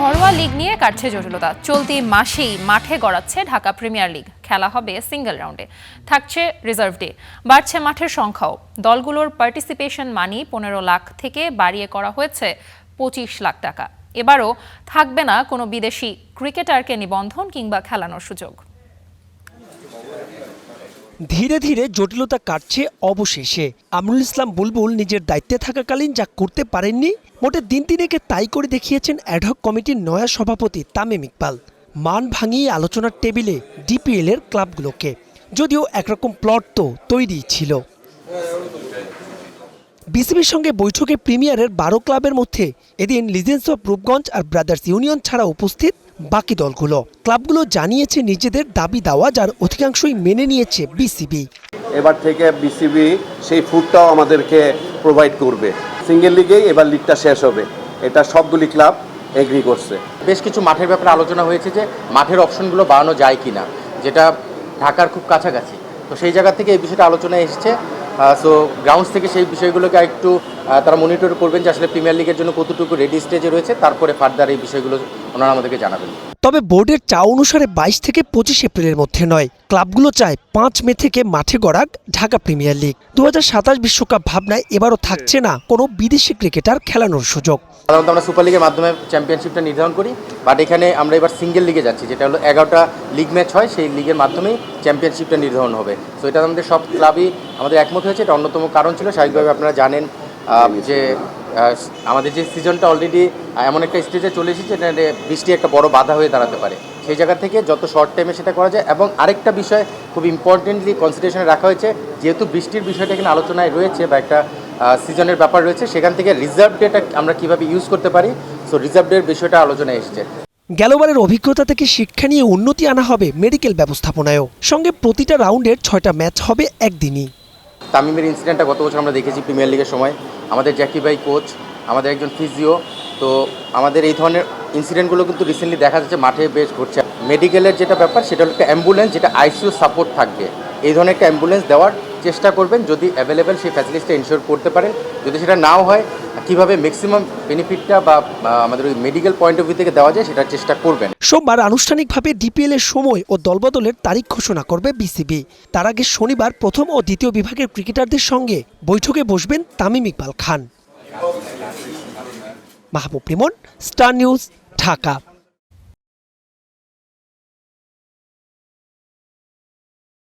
ঘরোয়া লিগ নিয়ে কাটছে জটিলতা। চলতি মাসেই মাঠে গড়াচ্ছে ঢাকা প্রিমিয়ার লিগ। খেলা হবে সিঙ্গেল রাউন্ডে, থাকছে রিজার্ভ ডে, বাড়ছে মাঠের সংখ্যাও। দলগুলোর পার্টিসিপেশন মানি 15 লাখ থেকে বাড়িয়ে করা হয়েছে 25 লাখ টাকা। এবারও থাকবে না কোনো বিদেশি ক্রিকেটারকে নিবন্ধন কিংবা খেলানোর সুযোগ। ধীরে ধীরে জটিলতা কাটছে অবশেষে। আমরুল ইসলাম বুলবুল নিজের দায়িত্বে থাকাকালীন যা করতে পারেননি, মোটে দিন তিনেকে তাই করে দেখিয়েছেন অ্যাডহক কমিটির নয়া সভাপতি তামিম ইকবাল। মান ভাঙিয়ে আলোচনার টেবিলে ডিপিএল এর ক্লাবগুলোকে, যদিও একরকম প্লট তো তৈরি ছিল। বিসিবির সঙ্গে বৈঠকে প্রিমিয়ারের 12 ক্লাবের মধ্যে এদিন লিজেন্ডস অফ রূপগঞ্জ আর ব্রাদার্স ইউনিয়ন ছাড়া উপস্থিত বাকি দলগুলো। ক্লাবগুলো জানিয়েছে নিজেদের দাবি দাওয়া, যার অধিকাংশই মেনে নিয়েছে বিসিবি। এবার থেকে বিসিবি সেই ফুডটাও আমাদেরকে প্রোভাইড করবে। সিঙ্গেল লিগেই এবার লিগটা শেষ হবে, এটা সবগুলি ক্লাব এগ্রি করছে। বেশ কিছু মাঠের ব্যাপারে আলোচনা হয়েছে যে মাঠের অপশনগুলো বাড়ানো যায় কিনা, যেটা ঢাকার খুব কাছাকাছি। তো সেই জায়গা থেকে এই বিষয়টা আলোচনায় এসেছে। সো গ্রাউন্ডস থেকে সেই বিষয়গুলোকে একটু তারা মনিটর করবেন যে আসলে প্রিমিয়ার লিগের জন্য কতটুকু রেডি স্টেজে রয়েছে, তারপরে ফার্দার এই বিষয়গুলো ওনারা আমাদেরকে জানাবেন। তবে বোর্ডের চাওয়া অনুসারে 22 থেকে 25 এপ্রিলের মধ্যে নয়, ক্লাবগুলো চায় 5 মে থেকে মাঠে গড়াক ঢাকা প্রিমিয়ার লিগ। 2027 বিশ্বকাপ ভাবনায় এবারও থাকছে না কোনো বিদেশি ক্রিকেটার খেলানোর সুযোগ। সাধারণত আমরা সুপার লিগের মাধ্যমে চ্যাম্পিয়নশিপটা নির্ধারণ করি, বাট এখানে আমরা এবার সিঙ্গেল লিগে যাচ্ছি, যেটা হলো 11টা লিগ ম্যাচ হয়, সেই লিগের মাধ্যমেই চ্যাম্পিয়নশিপটা নির্ধারণ হবে। সো এটা আমাদের সব ক্লাবই আমাদের একমত হয়েছে। এটা অন্যতম কারণ ছিল, স্বাভাবিকভাবে আপনারা জানেন যে আমাদের যে সিজনটা অলরেডি এমন একটা স্টেজে চলে এসেছে যেটা বৃষ্টি একটা বড় বাধা হয়ে দাঁড়াতে পারে। সেই জায়গা থেকে যত শর্ট টাইমে সেটা করা যায়। এবং আরেকটা বিষয় খুব ইম্পর্টেন্টলি কনসিডারেশনে রাখা হয়েছে, যেহেতু বৃষ্টির বিষয়টা এখানে আলোচনায় রয়েছে বা একটা সিজনের ব্যাপার রয়েছে, সেখান থেকে রিজার্ভ ডেটা আমরা কীভাবে ইউজ করতে পারি, সো রিজার্ভ ডের বিষয়টা আলোচনায় এসেছে। গেলবারের অভিজ্ঞতা থেকে শিক্ষা নিয়ে উন্নতি আনা হবে মেডিকেল ব্যবস্থাপনায়ও। সঙ্গে প্রতিটা রাউন্ডের 6টা ম্যাচ হবে একদিনই। তামিমের ইনসিডেন্টটা গত বছর আমরা দেখেছি প্রিমিয়ার লিগের সময়। আমাদের জ্যাকি ভাই কোচ, আমাদের একজন ফিজিও, তো আমাদের এই ধরনের ইনসিডেন্টগুলো কিন্তু রিসেন্টলি দেখা যাচ্ছে মাঠে বেশ ঘটছে। মেডিকেলের যেটা ব্যাপার, সেটা হলো একটা অ্যাম্বুলেন্স যেটা আইসিইউ সাপোর্ট থাকবে, এই ধরনের একটা অ্যাম্বুলেন্স দেওয়ার চেষ্টা করবেন যদি অ্যাভেলেবেল সেই ফ্যাসিলিটিসটা ইনশিওর করতে পারেন। যদি সেটা নাও হয়, কীভাবে ম্যাক্সিমাম বেনিফিটটা বা আমাদের ওই মেডিকেল পয়েন্ট অফ ভিউ থেকে দেওয়া যায় সেটার চেষ্টা করবেন। সোমবার আনুষ্ঠানিকভাবে ডিপিএল এর সময় ও দলবদলের তারিখ ঘোষণা করবে বিসিবি। তার আগে শনিবার প্রথম ও দ্বিতীয় বিভাগের ক্রিকেটারদের সঙ্গে বৈঠকে বসবেন তামিম ইকবাল খান। মাহবুব রিমন, স্টার নিউজ, ঢাকা।